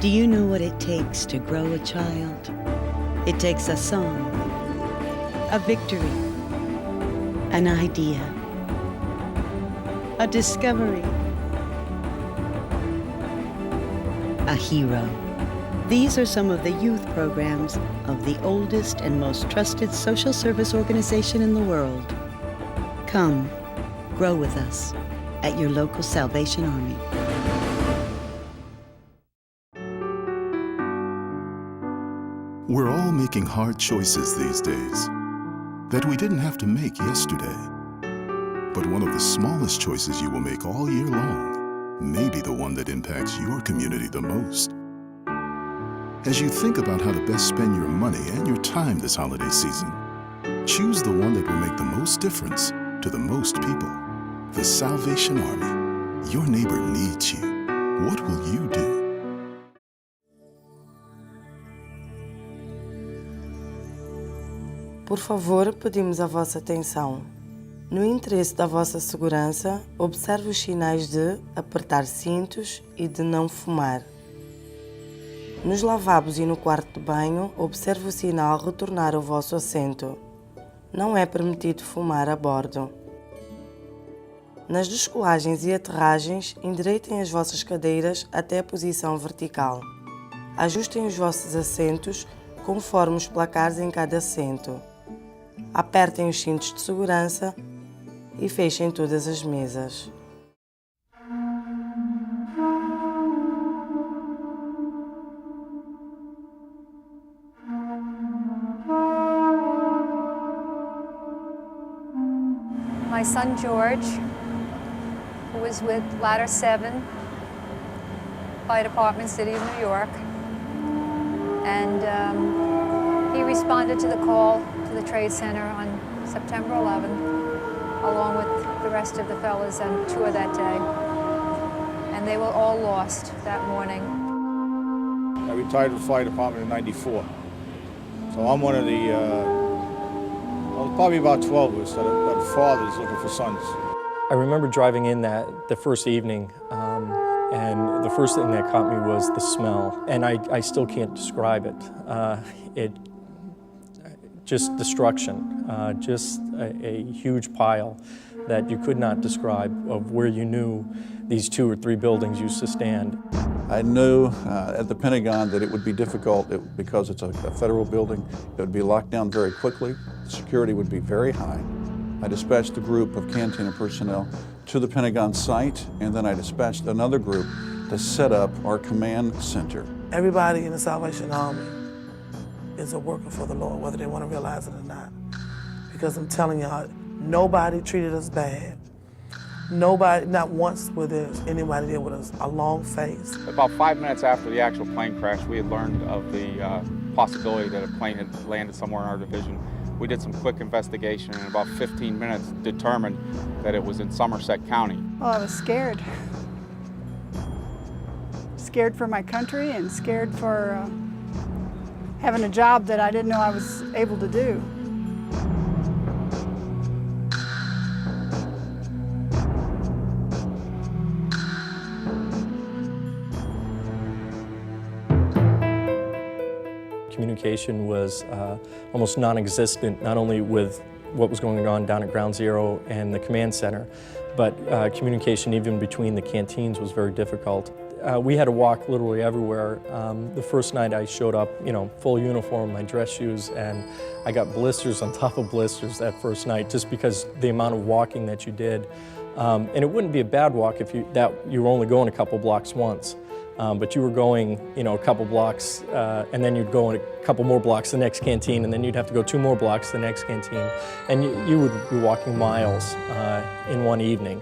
Do you know what it takes to grow a child? It takes a song, a victory, an idea, a discovery, a hero. These are some of the youth programs of the oldest and most trusted social service organization in the world. Come, grow with us at your local Salvation Army. We're all making hard choices these days that we didn't have to make yesterday. But one of the smallest choices you will make all year long may be the one that impacts your community the most. As you think about how to best spend your money and your time this holiday season, choose the one that will make the most difference to the most people. The Salvation Army. Your neighbor needs you. What will you do? Por favor, pedimos a vossa atenção. No interesse da vossa segurança, observe os sinais de apertar cintos e de não fumar. Nos lavabos e no quarto de banho, observe o sinal retornar ao vosso assento. Não é permitido fumar a bordo. Nas descolagens e aterragens, endireitem as vossas cadeiras até a posição vertical. Ajustem os vossos assentos conforme os placares em cada assento. Apertem os cintos de segurança e fechem todas as mesas. My son George, who was with Ladder 7 Fire Department, City of New York, and he responded to the call to the Trade Center on September 11th, along with the rest of the fellas on tour that day. And they were all lost that morning. I retired from the fire department in '94. So I'm one of the, probably about 12 of us that are fathers looking for sons. I remember driving in the first evening, and the first thing that caught me was the smell. And I still can't describe it. Just destruction, just a huge pile that you could not describe of where you knew these 2 or 3 buildings used to stand. I knew at the Pentagon that it would be difficult because it's a federal building. It would be locked down very quickly. Security would be very high. I dispatched a group of Cantina personnel to the Pentagon site, and then I dispatched another group to set up our command center. Everybody in the Salvation Army is a worker for the Lord, whether they want to realize it or not. Because I'm telling y'all, nobody treated us bad. Nobody, not once was there anybody there with a long face. About 5 minutes after the actual plane crash, we had learned of the possibility that a plane had landed somewhere in our division. We did some quick investigation and in about 15 minutes determined that it was in Somerset County. Well, I was scared. Scared for my country and scared for having a job that I didn't know I was able to do. Communication was almost non-existent, not only with what was going on down at Ground Zero and the command center, but communication even between the canteens was very difficult. We had to walk literally everywhere. The first night I showed up, full uniform, my dress shoes, and I got blisters on top of blisters that first night just because the amount of walking that you did. And it wouldn't be a bad walk if you were only going a couple blocks once. But you were going, a couple blocks, and then you'd go in a couple more blocks the next canteen, and then you'd have to go 2 more blocks the next canteen. And you would be walking miles in one evening.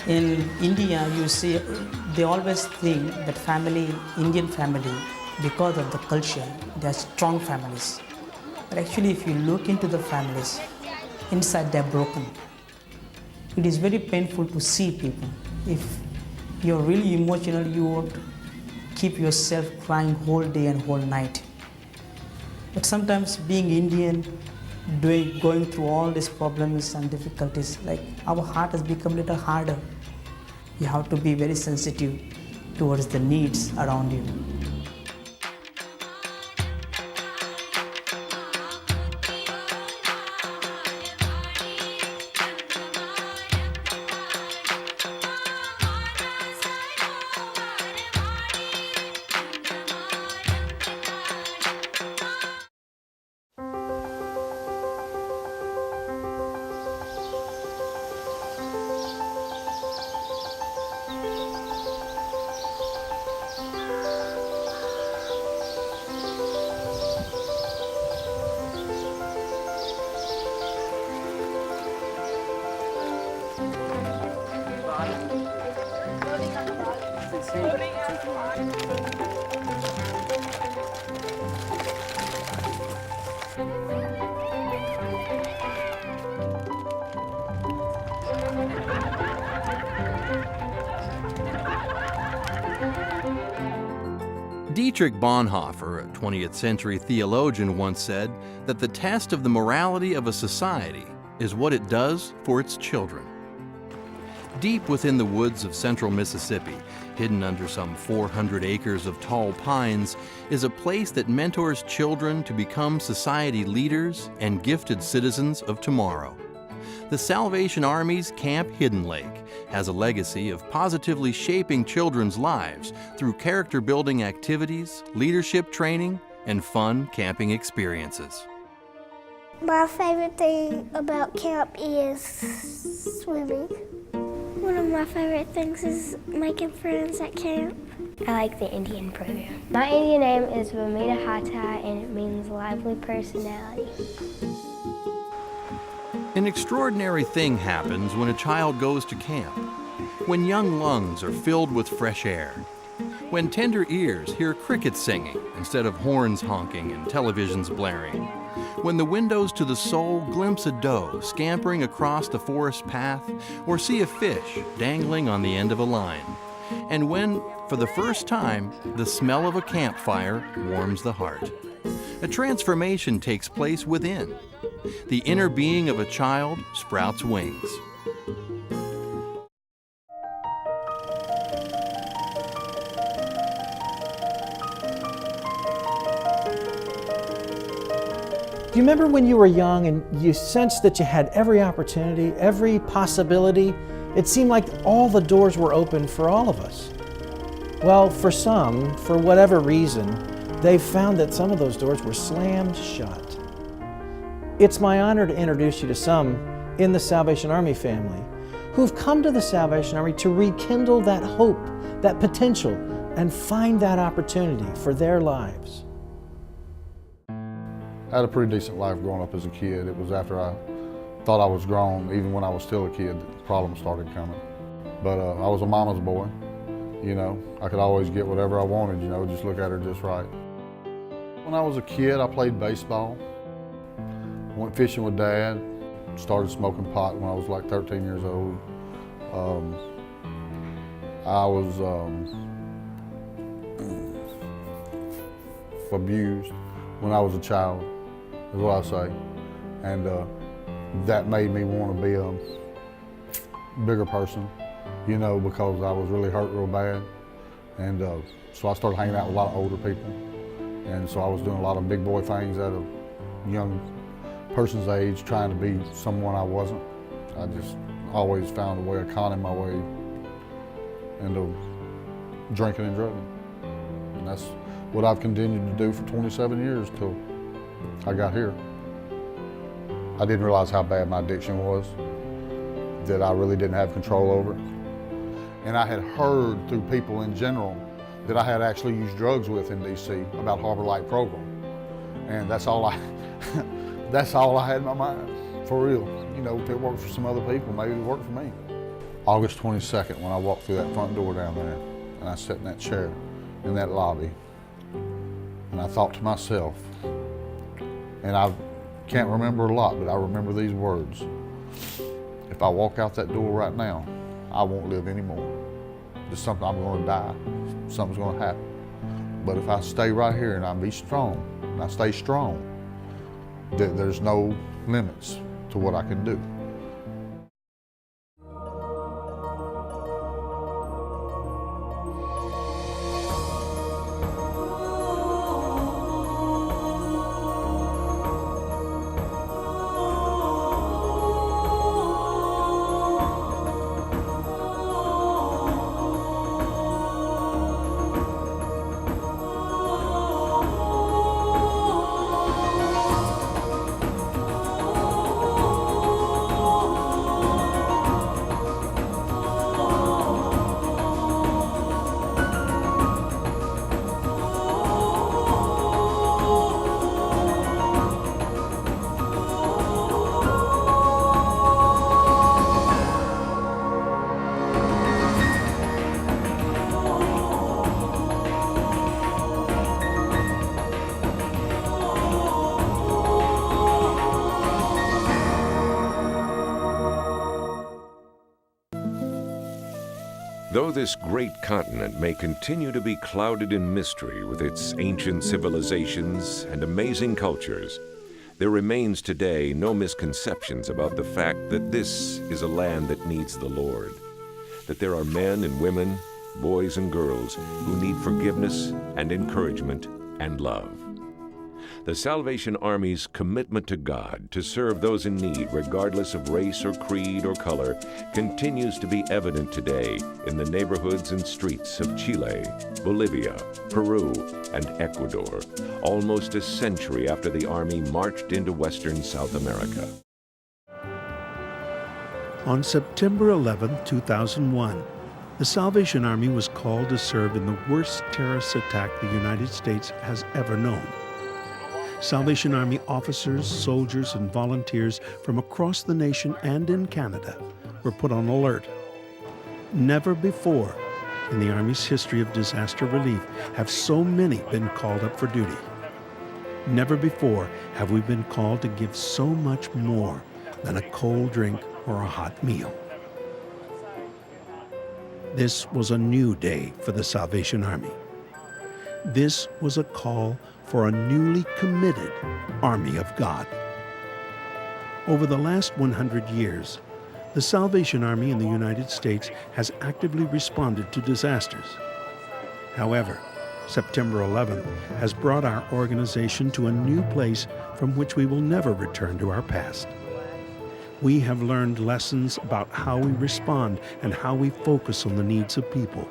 In India, you see, they always think that family, Indian family, because of the culture, they are strong families. But actually, if you look into the families, inside they're broken. It is very painful to see people. If you're really emotional, you won't keep yourself crying whole day and whole night. But sometimes being Indian, going through all these problems and difficulties, like our heart has become a little harder. You have to be very sensitive towards the needs around you. Dietrich Bonhoeffer, a 20th century theologian, once said that the test of the morality of a society is what it does for its children. Deep within the woods of central Mississippi, hidden under some 400 acres of tall pines, is a place that mentors children to become society leaders and gifted citizens of tomorrow. The Salvation Army's Camp Hidden Lake has a legacy of positively shaping children's lives through character-building activities, leadership training, and fun camping experiences. My favorite thing about camp is swimming. One of my favorite things is making friends at camp. I like the Indian program. My Indian name is Vamita Hatai, and it means lively personality. An extraordinary thing happens when a child goes to camp, when young lungs are filled with fresh air, when tender ears hear crickets singing instead of horns honking and televisions blaring, when the windows to the soul glimpse a doe scampering across the forest path or see a fish dangling on the end of a line, and when, for the first time, the smell of a campfire warms the heart. A transformation takes place within. The inner being of a child sprouts wings. Do you remember when you were young and you sensed that you had every opportunity, every possibility? It seemed like all the doors were open for all of us. Well, for some, for whatever reason, they've found that some of those doors were slammed shut. It's my honor to introduce you to some in the Salvation Army family who've come to the Salvation Army to rekindle that hope, that potential, and find that opportunity for their lives. I had a pretty decent life growing up as a kid. It was after I thought I was grown, even when I was still a kid, that problems started coming. But I was a mama's boy, you know. I could always get whatever I wanted, you know, just look at her just right. When I was a kid, I played baseball. Went fishing with Dad, started smoking pot when I was like 13 years old. I was abused when I was a child, is what I say. And that made me want to be a bigger person, you know, because I was really hurt real bad. And so I started hanging out with a lot of older people. And so I was doing a lot of big boy things at a young person's age, trying to be someone I wasn't. I just always found a way of conning my way into drinking and drugging. And that's what I've continued to do for 27 years till I got here. I didn't realize how bad my addiction was, that I really didn't have control over it. And I had heard through people in general that I had actually used drugs with in DC about Harbor Light program. And that's all I had in my mind, for real. You know, if it worked for some other people, maybe it worked for me. August 22nd, when I walked through that front door down there, and I sat in that chair in that lobby, and I thought to myself, and I can't remember a lot, but I remember these words: if I walk out that door right now, I won't live anymore. It's something, I'm gonna die, something's gonna happen. But if I stay right here and I be strong, and I stay strong, there's no limits to what I can do. Though this great continent may continue to be clouded in mystery with its ancient civilizations and amazing cultures, there remains today no misconceptions about the fact that this is a land that needs the Lord, that there are men and women, boys and girls who need forgiveness and encouragement and love. The Salvation Army's commitment to God to serve those in need, regardless of race or creed or color, continues to be evident today in the neighborhoods and streets of Chile, Bolivia, Peru, and Ecuador, almost a century after the Army marched into Western South America. On September 11, 2001, the Salvation Army was called to serve in the worst terrorist attack the United States has ever known. Salvation Army officers, soldiers, and volunteers from across the nation and in Canada were put on alert. Never before in the Army's history of disaster relief have so many been called up for duty. Never before have we been called to give so much more than a cold drink or a hot meal. This was a new day for the Salvation Army. This was a call for a newly committed Army of God. Over the last 100 years, the Salvation Army in the United States has actively responded to disasters. However, September 11th has brought our organization to a new place from which we will never return to our past. We have learned lessons about how we respond and how we focus on the needs of people.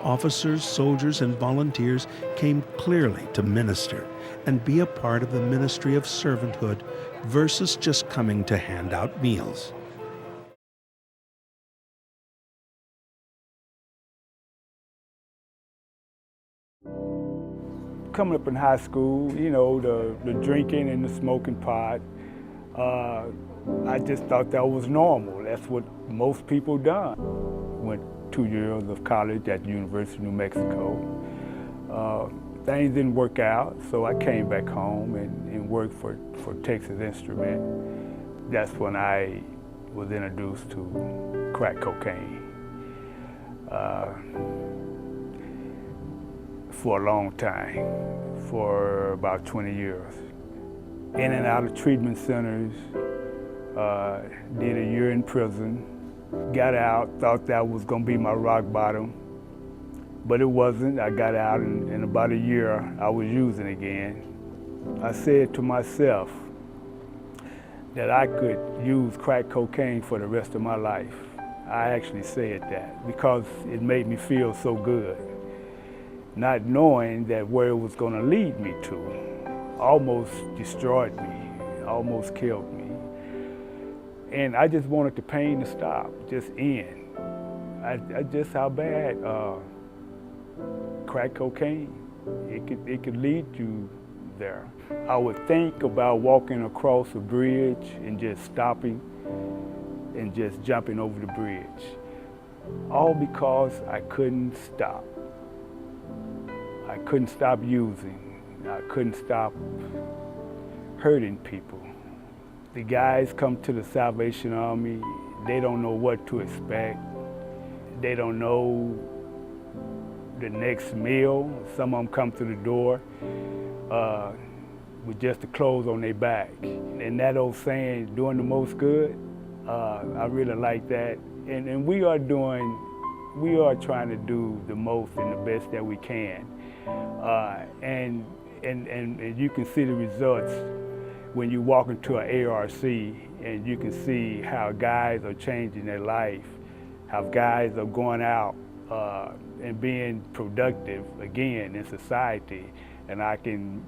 Officers, soldiers, and volunteers came clearly to minister and be a part of the ministry of servanthood versus just coming to hand out meals. Coming up in high school, you know, the drinking and the smoking pot, I just thought that was normal. That's what most people done. Went 2 years of college at the University of New Mexico. Things didn't work out, so I came back home and worked for Texas Instrument. That's when I was introduced to crack cocaine. For a long time, for about 20 years. In and out of treatment centers, did a year in prison, got out, thought that was gonna be my rock bottom, but it wasn't. I got out and in about a year, I was using again. I said to myself that I could use crack cocaine for the rest of my life. I actually said that because it made me feel so good, not knowing that where it was gonna lead me to almost destroyed me, almost killed me. And I just wanted the pain to stop, just end. Just how bad crack cocaine, it could lead you there. I would think about walking across a bridge and just stopping and just jumping over the bridge. All because I couldn't stop. I couldn't stop using. I couldn't stop hurting people. The guys come to the Salvation Army, they don't know what to expect. They don't know the next meal. Some of them come through the door with just the clothes on their back. And that old saying, doing the most good, I really like that. And we are trying to do the most and the best that we can. And you can see the results when you walk into an ARC and you can see how guys are changing their life, how guys are going out and being productive again in society. And I can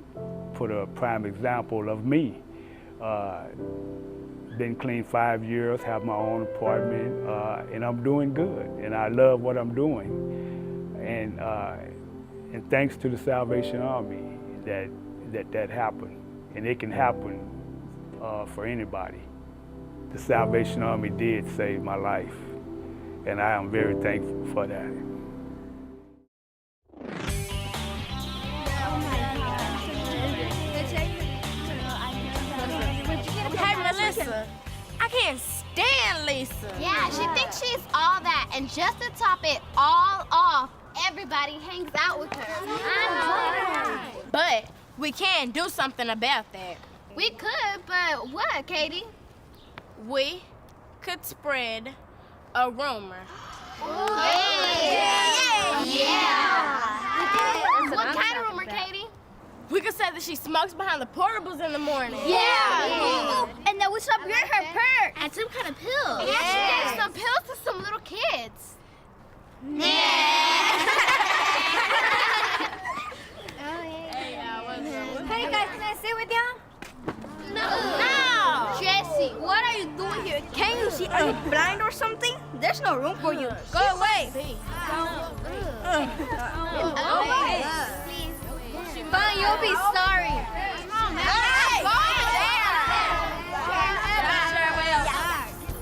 put a prime example of me. Been clean 5 years, have my own apartment, and I'm doing good, and I love what I'm doing. And thanks to the Salvation Army that happened, and it can happen for anybody. The Salvation Army did save my life, and I am very thankful for that. I can't stand Lisa. Yeah, she thinks she's all that, and just to top it all off, everybody hangs out with her. I know. But we can do something about that. We could, but what, Katie? We could spread a rumor. What kind of rumor, Katie? We could say that she smokes behind the portables in the morning. Yeah. And that we saw her perk. And some kind of pills. Yeah, she gave some pills to some little kids. Yeah. Hey guys, can I sit with y'all? No. Jesse, what are you doing here? Can you see? Are you blind or something? There's no room for you. Go away. Fine, you'll be sorry.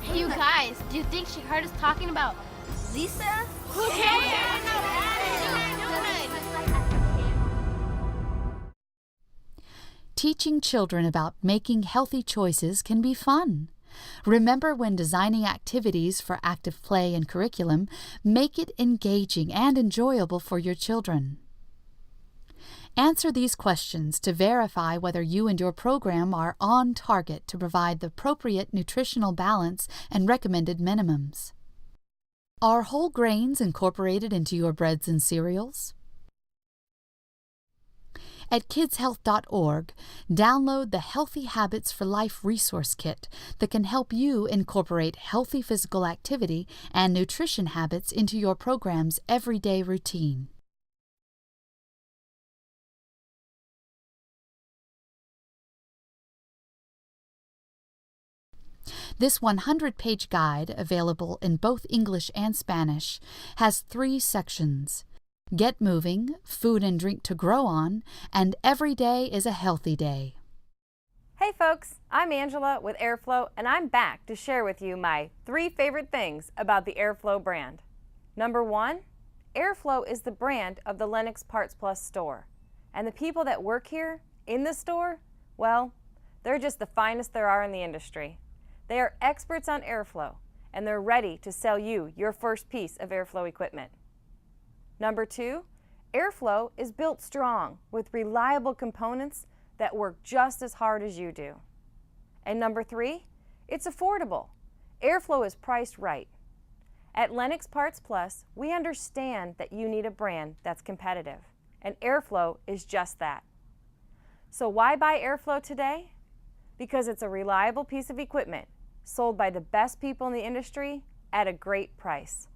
Hey, you guys, do you think she heard us talking about Lisa? Who cares? Teaching children about making healthy choices can be fun. Remember, when designing activities for active play and curriculum, make it engaging and enjoyable for your children. Answer these questions to verify whether you and your program are on target to provide the appropriate nutritional balance and recommended minimums. Are whole grains incorporated into your breads and cereals? At kidshealth.org, download the Healthy Habits for Life resource kit that can help you incorporate healthy physical activity and nutrition habits into your program's everyday routine. This 100-page guide, available in both English and Spanish, has 3 sections: Get Moving, Food and Drink to Grow On, and Every Day is a Healthy Day. Hey folks, I'm Angela with Airflow, and I'm back to share with you my 3 favorite things about the Airflow brand. Number 1, Airflow is the brand of the Lennox Parts Plus store. And the people that work here, in the store, well, they're just the finest there are in the industry. They are experts on airflow, and they're ready to sell you your first piece of airflow equipment. Number 2, Airflow is built strong with reliable components that work just as hard as you do. And number 3, it's affordable. Airflow is priced right. At Lennox Parts Plus, we understand that you need a brand that's competitive, and Airflow is just that. So why buy Airflow today? Because it's a reliable piece of equipment sold by the best people in the industry at a great price.